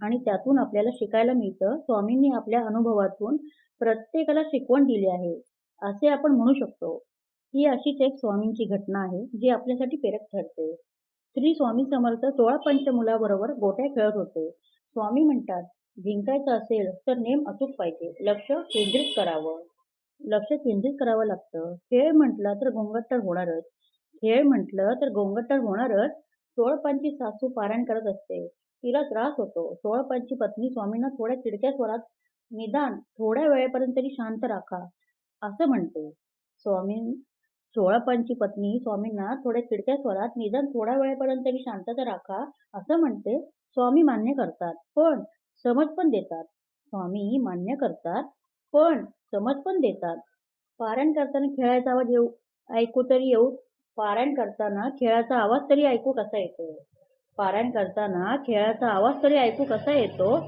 आणि त्यातून आपल्याला शिकायला मिळतं. स्वामींनी आपल्या अनुभवातून प्रत्येकाला शिकवण दिली आहे, असे आपण म्हणू शकतो. ही अशीच एक स्वामींची घटना आहे, जी आपल्यासाठी प्रेरक ठरते. श्री स्वामी समर्थ 16 पंचमुलाबरोबर गोट्या खेळत होते. स्वामी म्हणतात, जिंकायचं असेल तर नेम अचूक पाहिजे. लक्ष केंद्रित करावं लागतं. खेळ म्हटला तर गोंगाट होणारच. खेळ म्हटलं तर गोंगाट होणारच. सोळपांची सासू पारायण करत असते. तिला त्रास होतो. सोळपांची पत्नी स्वामींना थोड्या चिडक्या स्वरात, निदान थोड्या वेळेपर्यंत तरी शांत राखा, असं म्हणते. स्वामी सोळपांची पत्नी स्वामींना थोड्या चिडक्या स्वरात, निदान थोड्या वेळेपर्यंत तरी शांतता राखा, असं म्हणते. स्वामी मान्य करतात, पण समज पण देतात. स्वामी मान्य करतात, पण समज पण देतात. पारायण करताना खेळायचा आवाज ऐकू तरी येऊ पारायण करताना खेळाचा आवाज तरी ऐकू कसा येतो? पारायण करताना खेळाचा आवाज तरी ऐकू कसा येतो?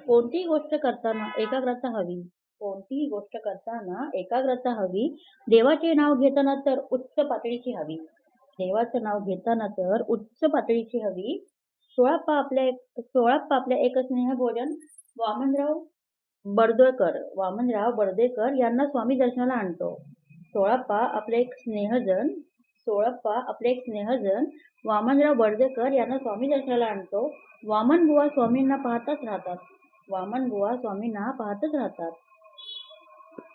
कोणतीही गोष्ट करताना एकाग्रता हवी. कोणतीही गोष्ट करताना एकाग्रता हवी. देवाचे नाव घेताना तर उच्च पातळीची हवी. देवाचं नाव घेताना तर उच्च पातळीची हवी. सोळाप्पा आपल्या एक स्नेहभोजन वामनराव बर्देकर यांना स्वामी दर्शनाला आणतो. सोळाप्पा आपले एक स्नेहजन वामनराव बर्देकर यांना स्वामी दर्शनाला आणतो. वामनबुवा स्वामींना पाहतच राहतात.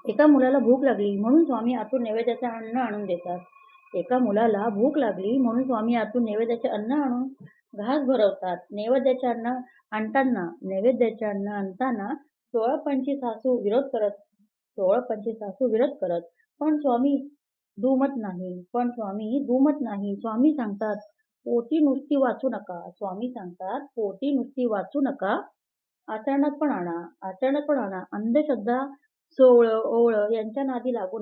एका मुलाला भूक लागली म्हणून स्वामी आतून नैवेद्याचे अन्न आणून देतात. घास भरवतात. नैवेद्याचे अन्न आणताना सोळप्पांची सासू विरोध करत. पण स्वामी दुमत नाही. स्वामी सांगतात, पोटी नुसती वाचू नका. आचरणात पण आणा. अंधश्रद्धा, सोवळं यांच्या नादी लागू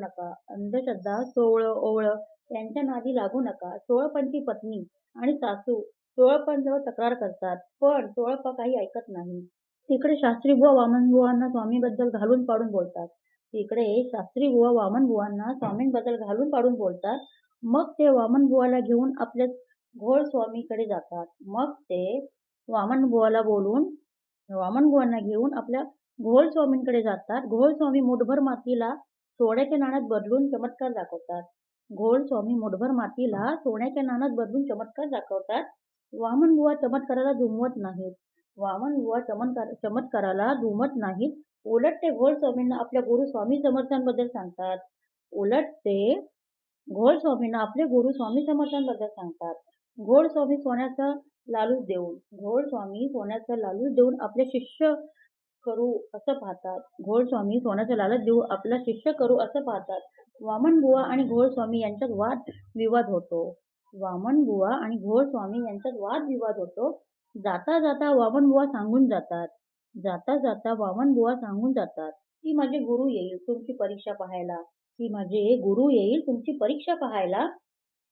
नका. सोळप्पांची पत्नी आणि सासू सोळप्पांजवळ तक्रार करतात, पण सोळप्पा काही ऐकत नाही. तिकडे शास्त्रीबुवा वामनबुवांना स्वामींबद्दल घालून पाडून बोलतात. मग ते वामनबुवाला घेऊन आपल्या घोळ स्वामींकडे जातात. घोळ स्वामी मुठभर मातीला सोन्याच्या नाण्यात बदलून चमत्कार दाखवतात. वामनबुवा चमत्काराला दुमत नाहीत. उलट ते घोळ स्वामींना आपल्या गुरु स्वामी समर्थांबद्दल सांगतात. घोळ स्वामी सोन्याचा लालूच देऊन आपले शिष्य करू असं पाहतात. वामनबुवा आणि घोळ स्वामी यांच्यात वाद विवाद होतो. जाता जाता वामनबुवा सांगून जातात, की माझे गुरु येईल तुमची परीक्षा पाहायला.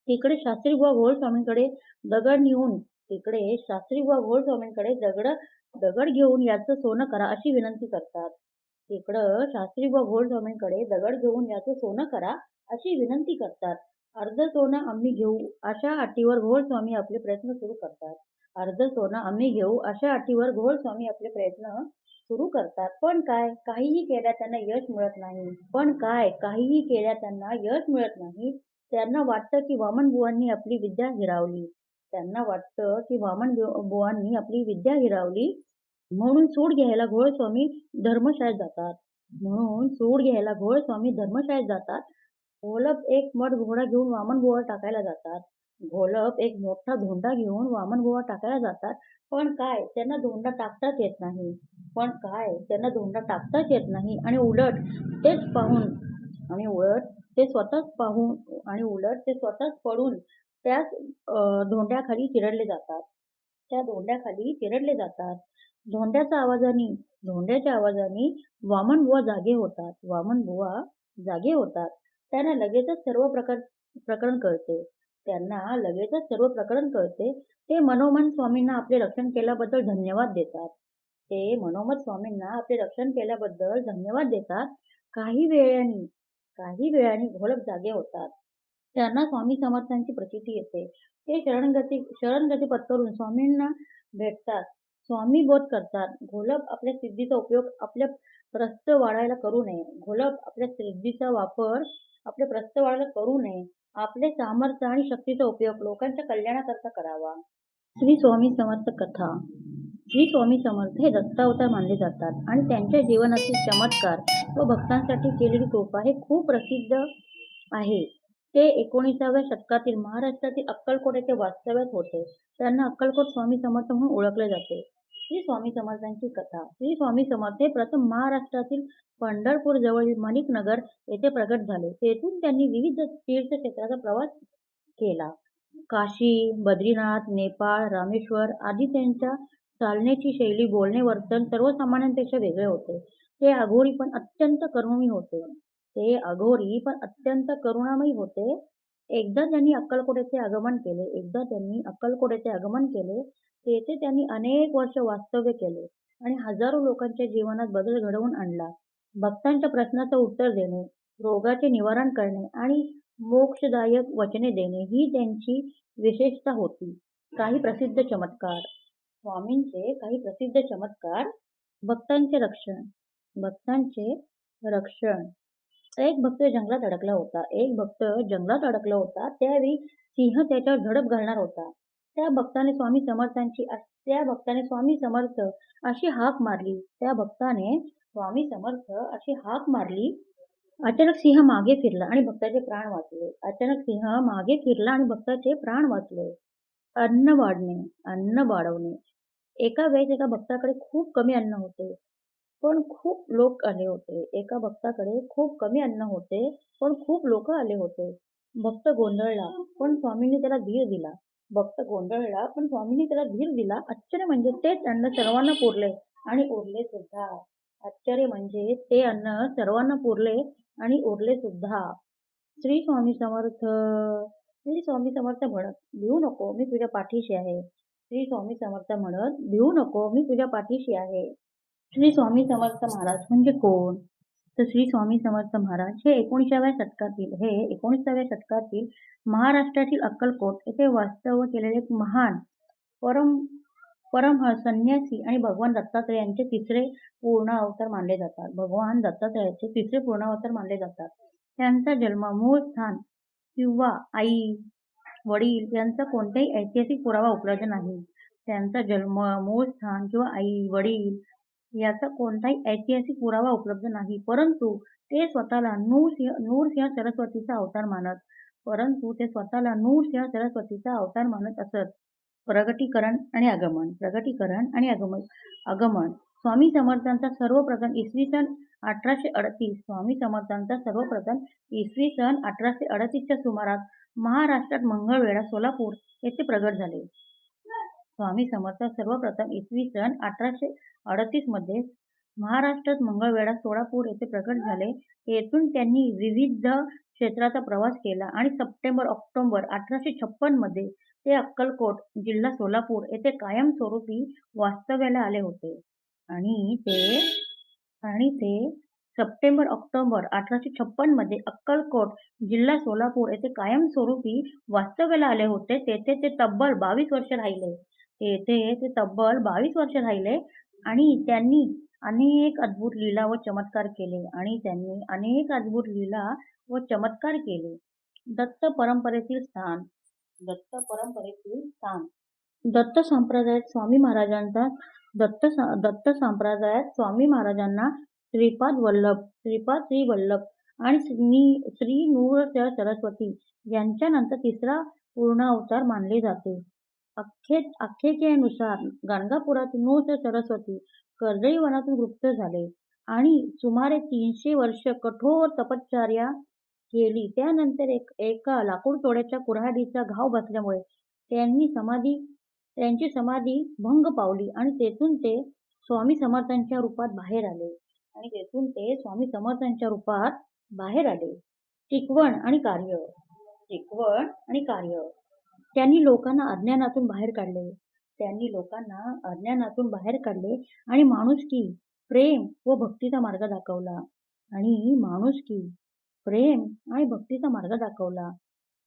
तिकडे शास्त्रीबुवा घोळ स्वामींकडे दगड घेऊन याचं सोनं करा अशी विनंती करतात. अर्ध सोनं आम्ही घेऊ अशा अटीवर घोळ स्वामी आपले प्रयत्न सुरू करतात. पण काय, काहीही केल्या त्यांना यश मिळत नाही. त्यांना वाटतं की वामनबुवांनी आपली विद्या हिरावली. म्हणून सूड घ्यायला घोळ स्वामी धर्मशाळेत जातात. घोलप एक मठ घोडा घेऊन वामनबुवावर टाकायला जातात. पण काय, त्यांना धोंडा टाकताच येत नाही. आणि उलट ते स्वतःच पडून त्याच धोंड्याखाली चिरडले जातात. धोंड्याच्या आवाजाने वामनबुवा जागे होतात. त्यांना लगेचच सर्व प्रकरण कळते. ते मनोमन स्वामींना आपले रक्षण केल्याबद्दल धन्यवाद देतात. काही वेळाने घोलप जागे होतात. त्यांना स्वामी समर्थांची प्रचिती येते. ते शरणगती पत्करून स्वामींना भेटतात. स्वामी बोध करतात, घोलप आपल्या सिद्धीचा उपयोग आपल्या प्रस्थ वाढायला करू नये. घोलप आपल्या सिद्धीचा वापर आपल्या प्रस्थ वाढायला करू नये. आपले सामर्थ्य आणि शक्तीचा उपयोग लोकांच्या कल्याणाकरता करावा. श्री स्वामी समर्थ कथा. श्री स्वामी समर्थ हे दत्तावतार मानले जातात आणि त्यांच्या जीवनातील चमत्कार व भक्तांसाठी केलेली कृपा हे खूप प्रसिद्ध आहे. ते 19व्या शतकातील महाराष्ट्रातील अक्कलकोट येथे वास्तव्यात होते. त्यांना अक्कलकोट स्वामी समर्थ म्हणून ओळखले जाते. श्री स्वामी समर्थांची कथा. श्री स्वामी समर्थ हे प्रथम महाराष्ट्रातील पंढरपूर जवळील माणिकनगर येथे प्रगट झाले. तेथून त्यांनी विविध तीर्थक्षेत्राचा प्रवास केला. काशी, बद्रीनाथ, नेपाळ, रामेश्वर आदी. त्यांच्या चालण्याची शैली, बोलणे, वर्तन सर्वसामान्यांपेक्षा वेगळे होते. ते अघोरी पण अत्यंत करुणामयी होते. एकदा त्यांनी अक्कलकोट येथे आगमन केले. तेथे त्यांनी अनेक वर्ष वास्तव्य केले आणि हजारो लोकांच्या जीवनात बदल घडवून आणला. भक्तांच्या प्रश्नाचं उत्तर देणे, रोगाचे निवारण करणे आणि मोक्षदायक वचने देणे ही त्यांची विशेषता होती. काही प्रसिद्ध चमत्कार. स्वामींचे काही प्रसिद्ध चमत्कार. भक्तांचे रक्षण. एक भक्त जंगलात अडकला होता. त्यावेळी सिंह त्याच्यावर झडप घालणार होता. त्या भक्ताने स्वामी समर्थ अशी हाक मारली. अचानक सिंह मागे फिरला आणि भक्ताचे प्राण वाचले. अन्न वाढवणे. एका वेळेस एका भक्ताकडे खूप कमी अन्न होते, पण खूप लोक आले होते. भक्त गोंधळला, पण स्वामींनी त्याला धीर दिला. आश्चर्य म्हणजे ते अन्न सर्वांना पुरले सुद्धा. श्री स्वामी समर्थ म्हणत, भिवू नको, मी तुझ्या पाठीशी आहे. श्री स्वामी समर्थ महाराज म्हणजे कोण? तर श्री स्वामी समर्थ महाराज हे 19व्या शतकातील महाराष्ट्रातील अक्कलकोट येथे वास्तव्य केलेले एक महान परमहंस, संन्यासी आणि भगवान दत्तात्रयांचे तिसरे पूर्ण अवतार मानले जातात. त्यांचा जन्म, मूळ स्थान किंवा आई वडील यांचा कोणताही ऐतिहासिक पुरावा उपलब्ध नाही. परंतु ते स्वतःला नूरसिंह सरस्वतीचा अवतार मानत असत. प्रगटीकरण आणि आगमन. स्वामी समर्थांचा सर्वप्रथम इसवी सन 1838 च्या सुमारास महाराष्ट्रात मंगळवेढा, सोलापूर येथे प्रगट झाले. स्वामी समर्थ सर्वप्रथम इसवी सन 1838 मध्ये महाराष्ट्रात मंगळवेढा, सोलापूर येथे प्रगट झाले. येथून त्यांनी विविध क्षेत्राचा प्रवास केला आणि सप्टेंबर-ऑक्टोबर 1856 मध्ये ते अक्कलकोट, जिल्हा सोलापूर येथे कायमस्वरूपी वास्तव्याला आले होते. आणि ते सप्टेंबर-ऑक्टोबर 1856 मध्ये अक्कलकोट, जिल्हा सोलापूर येथे कायमस्वरूपी वास्तव्याला आले होते. तेथे ते तब्बल 22 वर्ष राहिले आणि त्यांनी अनेक अद्भुत लीला व चमत्कार केले. दत्त परंपरेतील स्थान. दत्त संप्रदायात स्वामी महाराजांना श्रीपाद श्री वल्लभ आणि श्री नूरसिंह सरस्वती यांच्यानंतर तिसरा पूर्ण अवतार मानले जाते. आख्यायिकेनुसार गाणगापुरातील नूरसिंह सरस्वती कर्दळी वनातून गुप्त झाले आणि सुमारे 300 वर्ष कठोर तपश्चर्या केली. त्यानंतर एका लाकूडतोड्याच्या कुऱ्हाडीचा घाव बसल्यामुळे त्यांची समाधी भंग पावली आणि तेथून ते स्वामी समर्थांच्या रूपात बाहेर आले. टिकवण आणि कार्य. त्यांनी लोकांना अज्ञानातून बाहेर काढले आणि माणुसकी, प्रेम व भक्तीचा मार्ग दाखवला.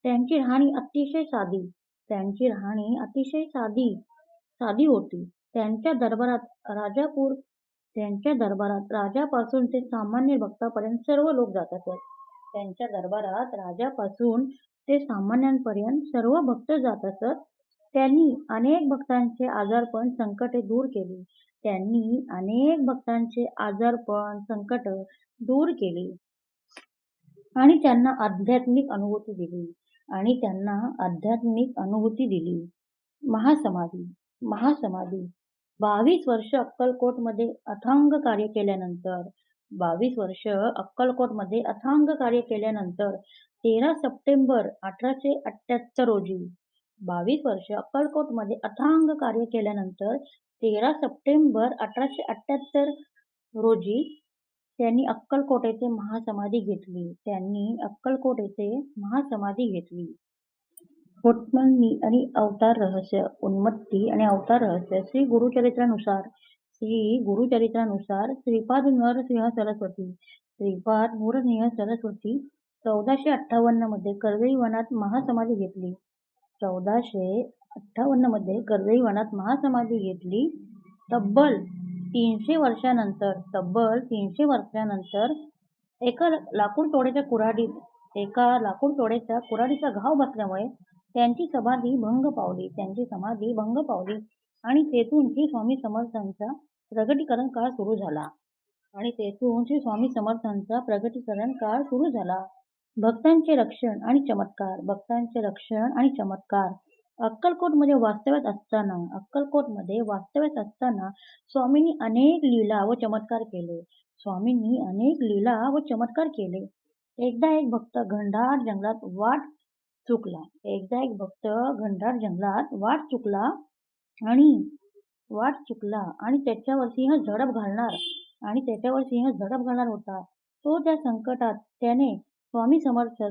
त्यांची राहणी अतिशय साधी होती. त्यांच्या दरबारात राजापूर त्यांच्या दरबारात राजापासून ते सामान्य भक्तापर्यंत सर्व लोक जात असत. त्यांच्या दरबारात राजापासून ते सामान्यांपर्यंत सर्व भक्त जात असत. त्यांनी अनेक भक्तांचे आजारपण, संकटे दूर केली. त्यांनी अनेक भक्तांचे आजारपण, संकट दूर केली आणि त्यांना आध्यात्मिक अनुभूती दिली. महासमाधी महासमाधी 22 वर्ष अक्कलकोटमध्ये अथांग कार्य केल्यानंतर 13 सप्टेंबर 1878 रोजी 22 वर्ष अक्कलकोटमध्ये अथांग कार्य केल्यानंतर 13 सप्टेंबर 1878 रोजी त्यांनी अक्कलकोट येथे महासमाधी घेतली. उन्मत्ती आणि अवतार रहस्य श्री गुरुचरित्रानुसार श्रीपाद नरसिंह सरस्वती 1458 मध्ये कर्दळी वनात महासमाधी घेतली. 1458 मध्ये कर्दळी वनात महासमाधी घेतली. तब्बल 300 वर्षानंतर एका लाकूड तोड्याच्या कुऱ्हाडीचा घाव बसल्यामुळे त्यांची समाधी भंग पावली आणि तेथून श्री स्वामी समर्थांचा प्रगटीकरण काळ सुरू झाला. भक्तांचे रक्षण आणि चमत्कार अक्कलकोटमध्ये वास्तव्यात असताना स्वामींनी अनेक लीला व चमत्कार केले. एकदा एक भक्त घनदाट जंगलात वाट चुकला आणि त्याच्यावर सिंह झडप घालणार होता. तो त्या संकटात त्याने स्वामी समर्थ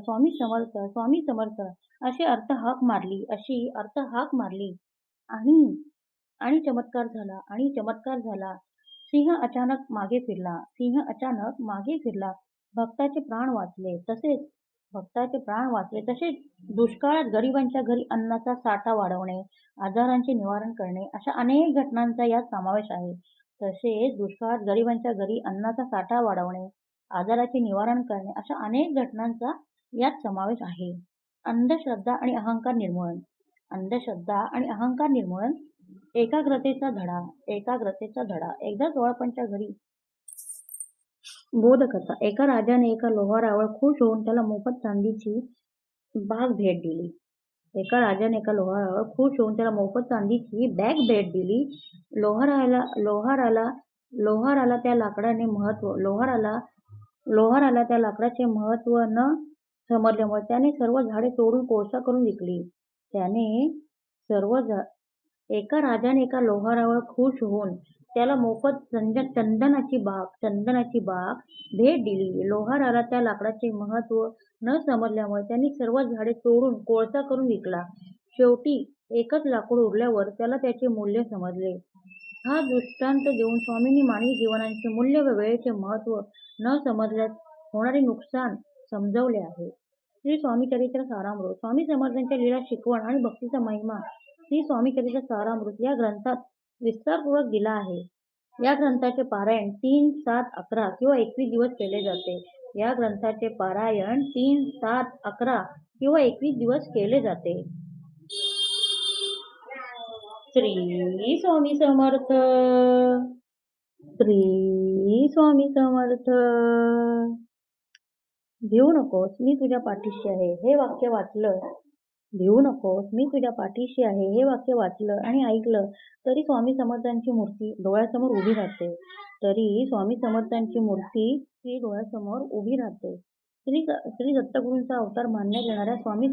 अशी अर्थ हाक मारली आणि चमत्कार झाला. सिंह अचानक मागे फिरला. भक्ताचे प्राण वाचले. तसेच दुष्काळात गरिबांच्या घरी अन्नाचा साठा वाढवणे, आजारांचे निवारण करणे अशा अनेक घटनांचा यात समावेश आहे. अंधश्रद्धा आणि अहंकार निर्मूलन एकाग्रतेचा धडा. एकदा चोळप्पांच्या घरी बोधकथा. एका राजाने एका लोहारावर खुश होऊन त्याला मोफत चांदीची बॅग भेट दिली. लोहाराला त्या लाकडाचे महत्त्व न समजल्यामुळे त्याने सर्व झाडे तोडून कोळसा करून विकली. एका राजाने एका लोहारावर खुश होऊन त्याला मोफत चंदनाची बाग भेट दिली. लोहाराला त्या लाकडाचे महत्त्व न समजल्यामुळे त्यांनी सर्व झाडे तोडून कोळसा करून विकला. शेवटी एकच लाकूड उरल्यावर त्याला त्याचे मूल्य समजले. हा दृष्टांत देऊन स्वामींनी मानवी जीवनाचे मूल्य व वेळेचे महत्त्व न समजल्यास होणारे नुकसान समजावले आहे. श्री स्वामीचरित्र सारामृत. स्वामी समर्थांच्या लीला, शिकवण आणि भक्तीचा महिमा श्री स्वामीचरित्र सारामृत या ग्रंथात विस्तारपूर्वक दिला आहे. या ग्रंथाचे पारायण 3, 7, 11 किंवा 21 दिवस केले जाते. श्री स्वामी समर्थ. भिवू नकोस, मी तुझ्या पाठीशी आहे. हे वाक्य वाचलं आणि ऐकलं तरी स्वामी समर्थांची मूर्ती डोळ्यासमोर उभी राहते. श्री दत्तगुरूंचा अवतार मानण्यात येणाऱ्या स्वामी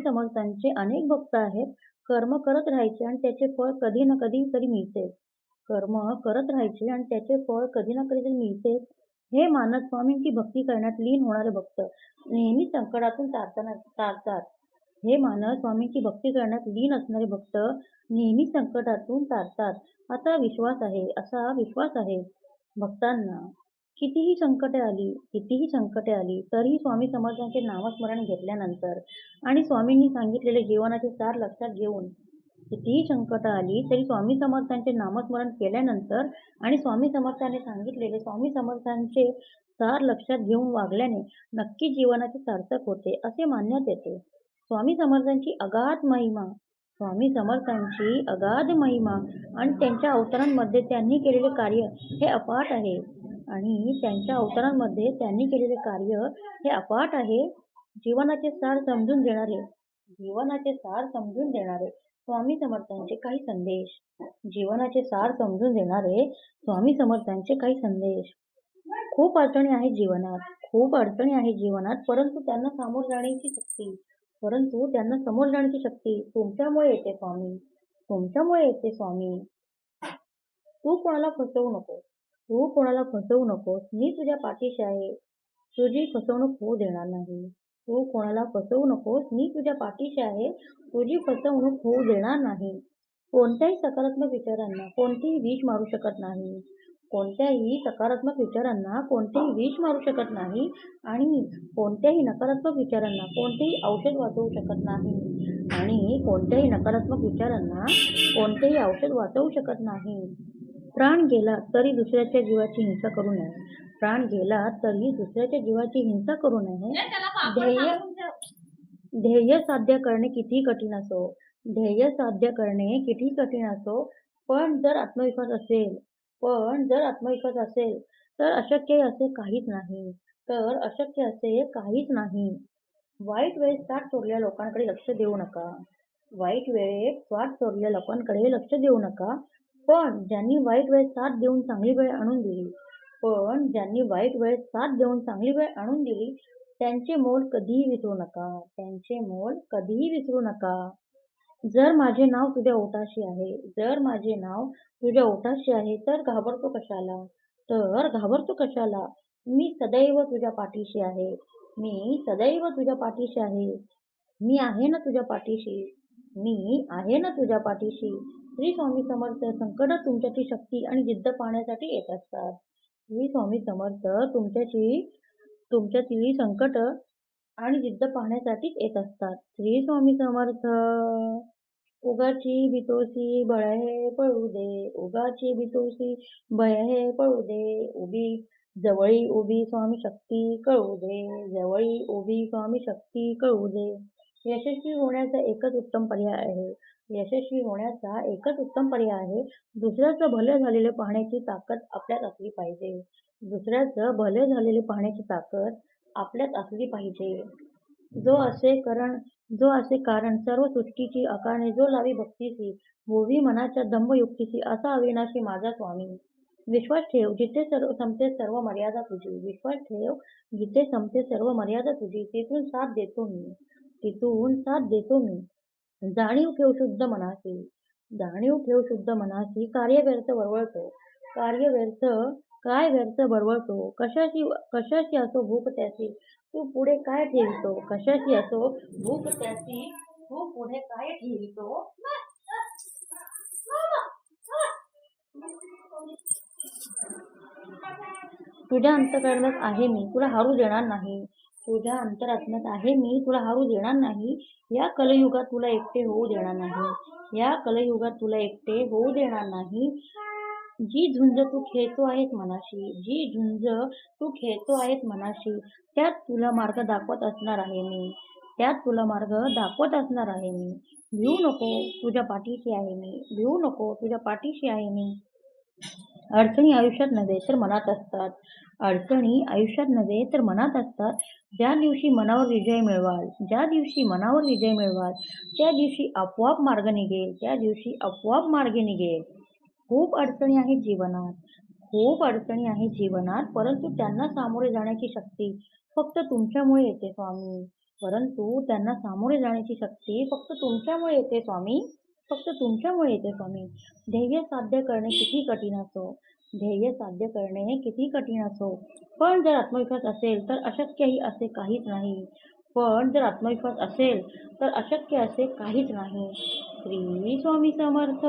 समर्थांचे अनेक भक्त आहेत. कर्म करत राहायचे आणि त्याचे फळ कधी ना कधी तरी मिळते. हे मानत स्वामींची भक्ती करण्यात लीन होणारे भक्त नेहमी संकटातून तारतात. असा विश्वास आहे भक्तांना कितीही संकटे आली, कितीही संकटे आली, तरीही स्वामी समर्थांचे नामस्मरण घेतल्यानंतर आणि स्वामींनी सांगितलेले जीवनाचे सार लक्षात घेऊन कितीही संकटं आली, तरी स्वामी समर्थांचे नामस्मरण केल्यानंतर आणि स्वामी समर्थांनी सांगितलेले स्वामी समर्थांचे सार लक्षात घेऊन वागल्याने नक्की जीवनाचे सार्थक होते, असे मानण्यात येते. स्वामी समर्थांची अगाध महिमा स्वामी समर्थांची अगाध महिमा आणि त्यांच्या अवतारांमध्ये त्यांनी केलेले कार्य हे अफाट आहे. आणि त्यांच्या अवतारांमध्ये त्यांनी केलेले कार्य हे अफाट आहे. जीवनाचे सार समजून देणारे जीवनाचे सार समजून देणारे स्वामी समर्थांचे काही संदेश जीवनाचे सार समजून देणारे स्वामी समर्थांचे काही संदेश. खूप अडचणी आहेत जीवनात, खूप अडचणी आहेत जीवनात, परंतु त्यांना समोर जाण्याची शक्ती तुमच्यामुळे येते स्वामी, तुमच्यामुळे येते स्वामी. तू कोणाला फसवू नकोस, तू कोणाला फसवू नकोस. मी तुझ्या पाठीशी आहे. तुझी फसवणूक होऊ देणार नाही. तू कोणाला फसवू नकोस. मी तुझ्या पाठीशी आहे. तुझी फसवणूक होऊ देणार नाही. कोणत्याही सकारात्मक विचारांना कोणतेही विष मारू शकत नाही. कोणत्याही सकारात्मक विचारांना कोणतेही विष मारू शकत नाही आणि कोणत्याही नकारात्मक विचारांना कोणतेही औषध वाचवू शकत नाही आणि कोणत्याही नकारात्मक विचारांना कोणतेही औषध वाचवू शकत नाही. प्राण गेला तरी दुसऱ्याच्या जीवाची हिंसा करू नये. प्राण गेला तरी दुसऱ्याच्या जीवाची हिंसा करू नये. ध्येय ध्येय साध्य करणे किती कठीण असो, ध्येय साध्य करणे किती कठीण असो, पण जर आत्मविश्वास असेल, तर अशक्य असे काहीच नाही. तर अशक्य असे काहीच नाही. वाईट वेळेत साथ सोडलेल्या लोकांकडे लक्ष देऊ नका. वाईट वेळेत स्वार्थ सोडलेल्या लोकांकडे लक्ष देऊ नका. पण ज्यांनी वाईट वेळेत साथ देऊन चांगली वेळ आणून दिली, त्यांचे मोल कधीही विसरू नका. त्यांचे मोल कधीही विसरू नका. जर माझे नाव तुझ्या ओठाशी आहे, तर घाबरतो कशाला? मी सदैव तुझ्या पाठीशी आहे. मी आहे ना तुझ्या पाठीशी. श्री स्वामी समर्थ संकटात तुमच्याची शक्ती आणि जिद्द पाहण्यासाठी येत असतात. श्री स्वामी समर्थ तुमच्यातील संकट आणि जिद्द पाहण्यासाठीच येत असतात. श्री स्वामी समर्थ. उगाची बितोसी बळहे पळू दे, जवळी उभी स्वामी शक्ती कळू दे. यशस्वी होण्याचा एकच उत्तम पर्याय आहे. दुसऱ्याचं भले झालेले पाहण्याची ताकद आपल्यात असली पाहिजे. जो असे कारण सर्व सृष्टीची आकारणे, जो लावी भक्तीसी, होवी मनाच्या दंभयुक्तीसी, असा अविनाशी माझा स्वामी. विश्वास ठेव जिथे संपते सर्व मर्यादा तुझी. तिथून साथ देतो मी. जाणीव ठेव शुद्ध मनासी. काय व्यर्थ वळवळतो. कशाशी असो भूक त्यासी, तू पुढे काय ठेवितो. तुझ्या अंतःकरणात आहे मी, तुला हारू देणार नाही. या कलयुगात तुला एकटे होऊ देणार नाही. जी झुंज तू खेळतो आहेस मनाशी, त्यात तुला मार्ग दाखवत असणार आहे मी. भिवू नको, तुझ्या पाठीशी आहे मी. अडचणी आयुष्यात नव्हे तर मनात असतात. ज्या दिवशी मनावर विजय मिळवाल, त्या दिवशी आपोआप मार्ग निघेल. खूप अडचणी आहेत जीवनात, परंतु त्यांना सामोरे जाण्याची शक्ती फक्त तुमच्यामुळे येते स्वामी. ध्येय साध्य करणे किती कठीण असो, पण जर आत्मविश्वास असेल तर अशक्यही असे काहीच नाही. श्री स्वामी समर्थ.